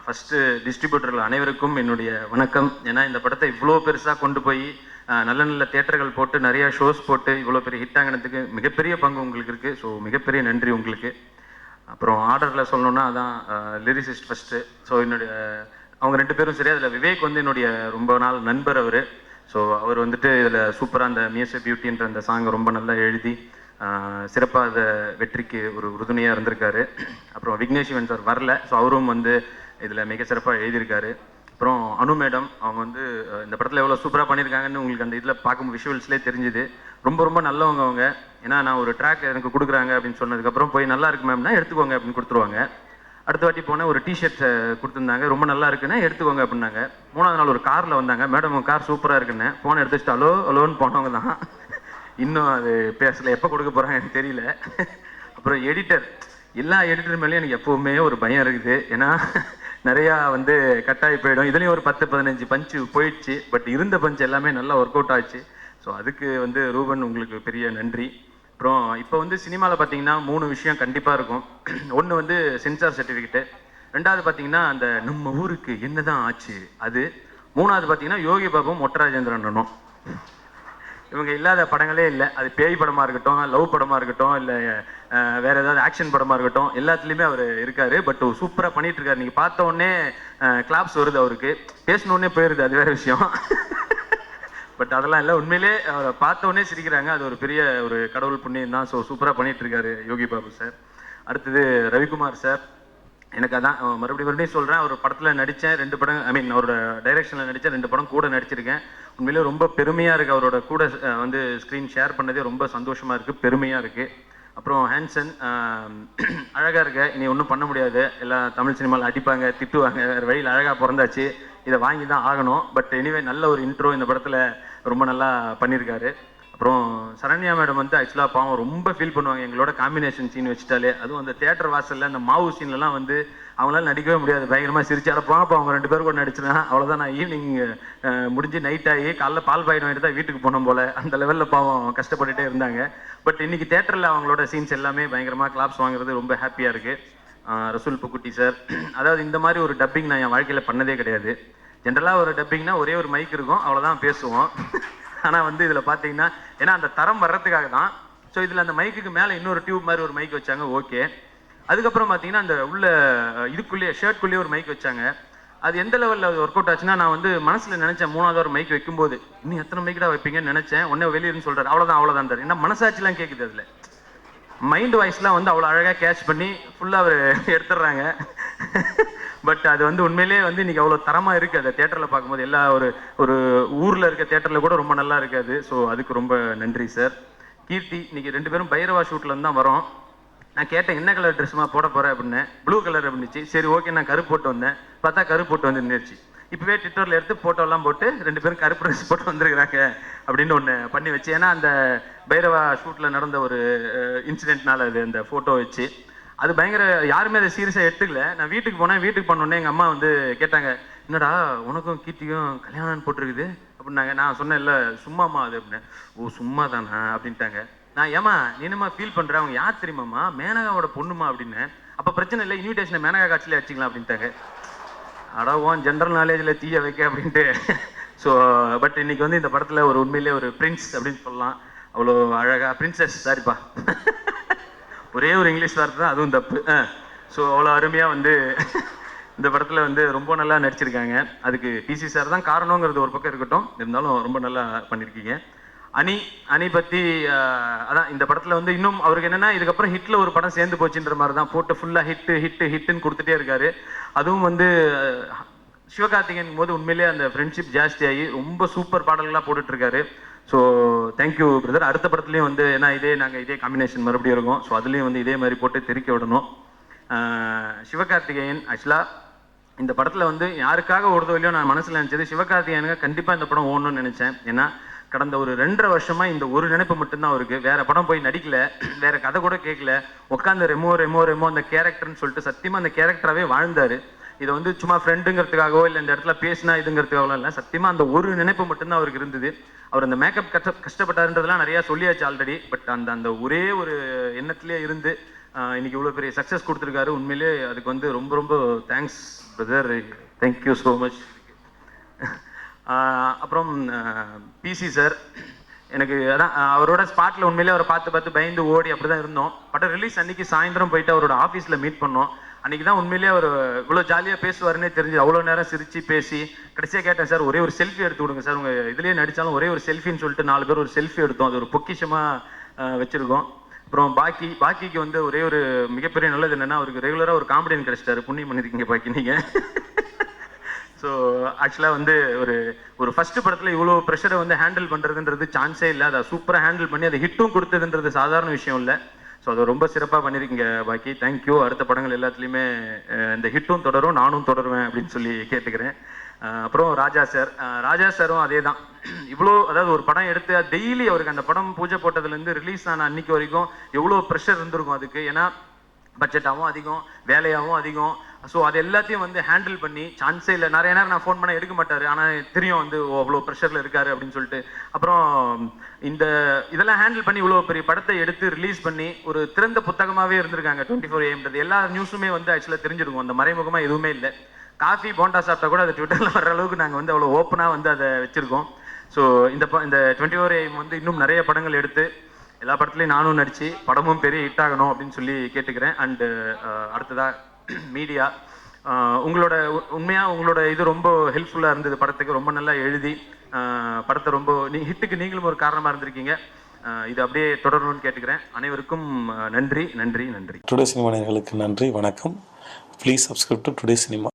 First டிஸ்ட்ரிபியூட்டர்கள் அனைவருக்கும் என்னுடைய வணக்கம். ஏன்னா இந்த படத்தை இவ்வளோ பெருசாக கொண்டு போய் நல்ல நல்ல தியேட்டர்கள் போட்டு நிறையா ஷோஸ் போட்டு இவ்வளோ பெரிய ஹிட் ஆகினதுக்கு மிகப்பெரிய பங்கு உங்களுக்கு இருக்குது. ஸோ மிகப்பெரிய நன்றி உங்களுக்கு. அப்புறம் ஆர்டரில் சொல்லணுன்னா அதான் லிரிசிஸ்ட் ஃபஸ்ட்டு. ஸோ என்னுடைய அவங்க 2 பேரும் சரி. அதில் விவேக் வந்து என்னுடைய ரொம்ப நாள் நண்பர் அவர். ஸோ அவர் வந்துட்டு இதில் சூப்பராக அந்த மியூசிக் பியூட்டின்ற அந்த சாங்கை ரொம்ப நல்லா எழுதி சிறப்பாக அதை வெற்றிக்கு ஒரு உறுதுணையாக இருந்திருக்காரு. அப்புறம் விக்னேஷ் சிவன் சார் வரல. ஸோ அவரும் வந்து இதில் மிக சிறப்பாக எழுதியிருக்காரு. அப்புறம் அனு மேடம் அவங்க வந்து இந்த படத்தில் எவ்வளோ சூப்பராக பண்ணியிருக்காங்கன்னு உங்களுக்கு அந்த இதில் பார்க்கும் விஷுவல்ஸ்லேயே தெரிஞ்சுது. ரொம்ப ரொம்ப நல்லவங்க அவங்க. ஏன்னா நான் ஒரு ட்ராக் எனக்கு கொடுக்குறாங்க அப்படின்னு சொன்னதுக்கப்புறம் போய் நல்லா இருக்கு மேம்னா எடுத்துக்கோங்க அப்படின்னு கொடுத்துருவாங்க. அடுத்த வாட்டி போனேன், ஒரு டிஷர்ட் கொடுத்துருந்தாங்க, ரொம்ப நல்லா இருக்குன்னு எடுத்துக்கோங்க அப்படின்னாங்க. 3ஆவது நாள் ஒரு காரில் வந்தாங்க, மேடம் உங்கள் கார் சூப்பராக இருக்குன்னு. ஃபோனை எடுத்து வச்சுட்டு அலோ அலோன்னு போனவங்க தான். இன்னும் அது பேசலை, எப்போ கொடுக்க போகிறாங்க எனக்கு தெரியல. அப்புறம் எடிட்டர், எல்லா எடிட்டர் மேலேயும் எனக்கு எப்போவுமே ஒரு பயம் இருக்குது. ஏன்னா நிறையா வந்து கட்டாயி போயிடும். இதுலேயும் ஒரு 10-15 பஞ்சு போயிடுச்சு. பட் இருந்த பஞ்சு எல்லாமே நல்லா ஒர்க் அவுட் ஆச்சு. ஸோ அதுக்கு வந்து ரூபன் உங்களுக்கு பெரிய நன்றி. அப்புறம் இப்போ வந்து சினிமாவில் பார்த்தீங்கன்னா 3 விஷயம் கண்டிப்பாக இருக்கும். ஒன்று வந்து சென்சார் சர்டிஃபிகேட்டு, 2வது பார்த்தீங்கன்னா அந்த நம்ம ஊருக்கு என்னதான் ஆச்சு அது, 3வது பார்த்தீங்கன்னா யோகி பாபுவும் மொட்டராஜேந்திரனும். இவங்க இல்லாத படங்களே இல்லை. அது பேய் படமாக இருக்கட்டும், லவ் படமாக இருக்கட்டும், இல்லை வேறு ஏதாவது ஆக்ஷன் படமாக இருக்கட்டும், எல்லாத்துலேயுமே அவர் இருக்கார். பட் சூப்பராக பண்ணிகிட்டு இருக்காரு. நீங்கள் பார்த்த உடனே கிளாப்ஸ் வருது, அவருக்கு பேசினோடனே போயிடுது, அது வேறு விஷயம். பட் அதெல்லாம் இல்லை, உண்மையிலே அவரை பார்த்த உடனே சிரிக்கிறாங்க. அது ஒரு பெரிய ஒரு கடவுள் புண்ணியம் தான். ஸோ சூப்பராக பண்ணிகிட்டு இருக்காரு யோகி பாபு சார். அடுத்தது ரவிக்குமார் சார். எனக்கு அதான் மறுபடியும் சொல்கிறேன், அவர் படத்தில் நடித்தேன் 2 படம், அவரோட டைரக்ஷனில் நடித்தேன் 2 படம் கூட நடிச்சிருக்கேன். உண்மையிலே ரொம்ப பெருமையாக இருக்குது. அவரோட கூட வந்து ஸ்க்ரீன் ஷேர் பண்ணதே ரொம்ப சந்தோஷமாக இருக்குது, பெருமையாக இருக்குது. அப்புறம் ஹேன்சன், அழகாக இருக்க, இனி ஒன்றும் பண்ண முடியாது, எல்லாம் தமிழ் சினிமாவில் அடிப்பாங்க திட்டுவாங்க, வேறு வழியில் அழகாக பிறந்தாச்சு, இதை வாங்கி தான் ஆகணும். பட் எனிவே நல்ல ஒரு இன்ட்ரோ இந்த படத்தில் ரொம்ப நல்லா பண்ணியிருக்காரு. அப்புறம் சரண்யா மேடம் வந்து ஆக்சுவலாக பாவம் ரொம்ப ஃபீல் பண்ணுவாங்க எங்களோட காம்பினேஷன் சீன் வச்சுட்டாலே. அதுவும் அந்த தியேட்டர் வாசலில் அந்த மாவு சீன்லலாம் வந்து அவங்களால நடிக்கவே முடியாது, பயங்கரமாக சிரிச்சு அடப்பாங்க. அவங்க 2 பேர் கூட நடிச்சுனா அவ்வளோதான். நான் ஈவினிங் முடிஞ்சு நைட் ஆகி காலைல பால் பாயிடம் வாங்கிட்டு தான் வீட்டுக்கு போனோம் போல், அந்த லெவலில் பாவம் கஷ்டப்பட்டுட்டே இருந்தாங்க. பட் இன்னைக்கு தியேட்டரில் அவங்களோட சீன்ஸ் எல்லாமே பயங்கரமாக கிளாப்ஸ் வாங்குறது ரொம்ப ஹாப்பியாக இருக்குது. ரசூல் புக்குட்டி சார், அதாவது இந்த மாதிரி ஒரு டப்பிங் நான் என் வாழ்க்கையில் பண்ணதே கிடையாது. ஜென்ரலாக ஒரு டப்பிங்னா ஒரே ஒரு மைக் இருக்கும், அவ்வளோதான் பேசுவோம். ஆனால் வந்து இதில் பார்த்தீங்கன்னா ஏன்னா அந்த தரம் வர்றதுக்காக தான். ஸோ இதில் அந்த மைக்குக்கு மேலே இன்னொரு டியூப் மாதிரி ஒரு மைக் வச்சாங்க, ஓகே. அதுக்கப்புறம் பார்த்தீங்கன்னா அந்த உள்ள இதுக்குள்ளேயே ஷர்ட்குள்ளேயே ஒரு மைக் வச்சாங்க. அது எந்த லெவலில் ஒர்க் அவுட் ஆச்சுன்னா, நான் வந்து மனசில் நினச்சேன் 3வது ஒரு மைக் வைக்கும்போது இன்னும் எத்தனை மைக்கடா வைப்பீங்கன்னு நினச்சேன். உடனே வெளியிருன்னு சொல்கிறார், அவ்வளோதான். ஏன்னா மனசாட்சிலாம் கேட்குது, அதில் மைண்ட் வாய்ஸ்லாம் வந்து அவ்வளோ அழகாக கேட்ச் பண்ணி ஃபுல்லாக அவர் எடுத்துடுறாங்க. பட் அது வந்து உண்மையிலே வந்து இன்றைக்கி அவ்வளோ தரமாக இருக்குது. அதை தேட்டரில் பார்க்கும்போது எல்லா ஒரு ஊரில் இருக்க தேட்டரில் கூட ரொம்ப நல்லா இருக்காது. ஸோ அதுக்கு ரொம்ப நன்றி சார். கீர்த்தி, இன்றைக்கி 2 பேரும் பைரவா ஷூட்லேருந்து தான் வரோம். நான் கேட்டேன் என்ன கலர் ட்ரெஸ்மா போட போகிறேன் அப்படின்னு. ப்ளூ கலர் அப்படின்னுச்சு. சரி ஓகே, நான் கருப்பு போட்டு வந்தேன். பார்த்தா கருப்பு போட்டு வந்து நின்றுச்சு. இப்போவே ட்விட்டரில் எடுத்து ஃபோட்டோலாம் போட்டு 2 பேரும் கருப்பு ட்ரெஸ் போட்டு வந்துருக்குறாங்க அப்படின்னு ஒன்று பண்ணி வச்சு. ஏன்னா அந்த பைரவா ஷூட்டில் நடந்த ஒரு இன்சிடென்ட்னால அது அந்த ஃபோட்டோ வச்சு அது பயங்கர யாருமே அதை சீரியஸாக எடுத்துக்கல. நான் வீட்டுக்கு போனேன். வீட்டுக்கு போனோடனே எங்கள் அம்மா வந்து கேட்டாங்க, என்னடா உனக்கும் கீர்த்திக்கும் கல்யாணம் போட்டிருக்குது அப்படின்னாங்க. நான் சொன்னேன், இல்லை சும்மாம்மா அது அப்படின்னேன். ஓ சும்மா தானா அப்படின்ட்டாங்க. நான் ஏமா நீ என்னம்மா ஃபீல் பண்ணுற, அவங்க யார் தெரியுமாம்மா, மேனகாவோட பொண்ணுமா அப்படின்னு. அப்போ பிரச்சனை இல்லை, இன்விடேஷனை மேனகா காட்சியில் வச்சுக்கலாம் அப்படின்ட்டாங்க. அடவோம் ஜென்ரல் நாலேஜில் தீய வைக்க அப்படின்ட்டு. ஸோ பட் இன்னைக்கு வந்து இந்த படத்தில் ஒரு உண்மையிலே ஒரு பிரின்ஸ் அப்படின்னு சொல்லலாம். அவ்வளோ அழகாக பிரின்சஸ், சாரிப்பா ஒரே ஒரு இங்கிலீஷ் வார்த்தை தான், அதுவும் தப்பு. ஸோ அவ்வளோ அருமையாக வந்து இந்த படத்தில் வந்து ரொம்ப நல்லா நடிச்சிருக்காங்க. அதுக்கு டிசி சார் தான் காரணங்கிறது ஒரு பக்கம் இருக்கட்டும், இருந்தாலும் ரொம்ப நல்லா பண்ணியிருக்கீங்க. அணி பற்றி அதான் இந்த படத்தில் வந்து இன்னும் அவருக்கு என்னென்னா இதுக்கப்புறம் ஹிட்டில் ஒரு படம் சேர்ந்து போச்சுன்ற மாதிரி தான் போட்டு ஃபுல்லாக ஹிட்டுன்னு கொடுத்துட்டே இருக்காரு. அதுவும் வந்து சிவகார்த்திகேயன் போது உண்மையிலே அந்த ஃப்ரெண்ட்ஷிப் ஜாஸ்தியாகி ரொம்ப சூப்பர் பாடல்களாக போட்டுட்ருக்காரு. So thank you brother. அடுத்த படத்துலையும் வந்து ஏன்னா நாங்கள் இதே காம்பினேஷன் மறுபடியும் இருக்கும். ஸோ அதுலேயும் வந்து இதே மாதிரி போட்டு தெறிக்க விடணும். சிவகார்த்திகேயன் ஆக்சுவலாக இந்த படத்தில் வந்து யாருக்காக ஓடுதோ இல்லையோ நான் மனசில் நினச்சது சிவகார்த்திகேயனுக்கு கண்டிப்பாக இந்த படம் ஓடணும்னு நினச்சேன். ஏன்னா கடந்த ஒரு 2.5 வருஷமாக இந்த ஒரு நினைப்பு மட்டும்தான் அவருக்கு. வேறு படம் போய் நடிக்கல, வேறு கதை கூட கேட்கல, உட்காந்து ரெமோ அந்த கேரக்டர்னு சொல்லிட்டு சத்தியமாக அந்த கேரக்டராகவே வாழ்ந்தார். இதை வந்து சும்மா ஃப்ரெண்டுங்கிறதுக்காகவோ இல்லை இந்த இடத்துல பேசினா இதுங்கிறதுக்காகவோ இல்லை, சத்தியமாக அந்த ஒரு நினைப்பு மட்டும்தான் அவருக்கு இருந்தது. அவர் அந்த மேக்கப் கஷ்டப்பட்டாருன்றதுலாம் நிறையா சொல்லியாச்சு ஆல்ரெடி. பட் அந்த ஒரே ஒரு எண்ணத்திலே இருந்து இன்னைக்கு இவ்வளோ பெரிய சக்ஸஸ் கொடுத்துருக்காரு. உண்மையிலே அதுக்கு வந்து ரொம்ப ரொம்ப thanks brother, thank you so much. அப்புறம் பிசி சார், எனக்கு அதான் அவரோட ஸ்பாட்டில் உண்மையிலே அவரை பார்த்து பயந்து ஓடி அப்படி தான் இருந்தோம். படம் ரிலீஸ் அன்னைக்கு சாயந்தரம் போயிட்டு அவரோட ஆஃபீஸில் மீட் பண்ணோம். அன்றைக்கி தான் உண்மையிலேயே அவர் இவ்வளோ ஜாலியாக பேசுவாருன்னே தெரிஞ்சு அவ்வளோ நேரம் சிரித்து பேசி கடைசியாக கேட்டேன், சார் ஒரே ஒரு செல்ஃபி எடுத்து கொடுங்க சார், உங்கள் இதுலேயே நடித்தாலும் ஒரே ஒரு செல்ஃபின்னு சொல்லிட்டு 4 பேர் ஒரு செல்ஃபி எடுத்தோம். அது ஒரு பொக்கிஷமாக வச்சுருக்கோம். அப்புறம் பாக்கிக்கு வந்து ஒரே ஒரு மிகப்பெரிய நல்லது என்னென்னா, அவருக்கு ரெகுலராக ஒரு காமெடியன் கிடைச்சிட்டாரு. புண்ணியம் பண்ணியிருக்கீங்க பாக்கி நீங்கள். ஸோ ஆக்சுவலாக வந்து ஒரு ஃபர்ஸ்ட் படத்தில் இவ்வளோ ப்ரெஷரை வந்து ஹேண்டில் பண்ணுறதுன்றது சான்ஸே இல்லை. அதை சூப்பராக ஹேண்டில் பண்ணி அதை ஹிட்டும் கொடுத்ததுன்றது சாதாரண விஷயம் இல்லை. ஸோ அதை ரொம்ப சிறப்பாக பண்ணியிருக்கீங்க பாக்கி. தேங்க்யூ. அடுத்த படங்கள் எல்லாத்துலேயுமே இந்த ஹிட்டும் தொடரும், நானும் தொடருவேன் அப்படின்னு சொல்லி கேட்டுக்கிறேன். அப்புறம் ராஜா சாரும் அதே தான். இவ்வளோ அதாவது ஒரு படம் எடுத்து டெய்லி அவருக்கு அந்த படம் பூஜை போட்டதுலேருந்து ரிலீஸ் ஆன அன்னைக்கு வரைக்கும் எவ்வளோ ப்ரெஷர் இருந்திருக்கும் அதுக்கு. ஏன்னா பட்ஜெட்டாகவும் அதிகம், வேலையாகவும் அதிகம். ஸோ அது எல்லாத்தையும் வந்து ஹேண்டில் பண்ணி சான்ஸே இல்லை. நிறைய நேரம் நான் ஃபோன் பண்ண எடுக்க மாட்டார், ஆனால் தெரியும் வந்து அவ்வளோ ப்ரெஷரில் இருக்காரு அப்படின்னு சொல்லிட்டு. அப்புறம் இதெல்லாம் ஹேண்டில் பண்ணி இவ்வளோ பெரிய படத்தை எடுத்து ரிலீஸ் பண்ணி ஒரு திறந்த புத்தகமாகவே இருந்திருக்காங்க 24AM. எல்லா நியூஸுமே வந்து ஆக்சுவலாக தெரிஞ்சிருக்கும், அந்த மறைமுகமாக எதுவுமே இல்லை. காஃபி போண்டா சாப்பிட்டா கூட அது ட்விட்டரில் வர்ற அளவுக்கு நாங்கள் வந்து அவ்வளோ ஓப்பனாக வந்து அதை வச்சுருக்கோம். ஸோ இந்த 24AM வந்து இன்னும் நிறைய படங்கள் எடுத்து எல்லா படத்துலையும் நானும் நடித்து படமும் பெரிய ஹிட் ஆகணும் அப்படின்னு சொல்லி கேட்டுக்கிறேன். அண்டு அடுத்ததாக மீடியா, உங்களோட இது ரொம்ப ஹெல்ப்ஃபுல்லாக இருந்தது படத்துக்கு. ரொம்ப நல்லா எழுதி படத்தை ரொம்ப ஹிட்டுக்கு நீங்களும் ஒரு காரணமாக இருந்திருக்கீங்க. இது அப்படியே தொடரணும்னு கேட்டுக்கிறேன். அனைவருக்கும் நன்றி நன்றி நன்றி. டுடே சினிமா நேயர்களுக்கு நன்றி, வணக்கம். Please subscribe to today cinema.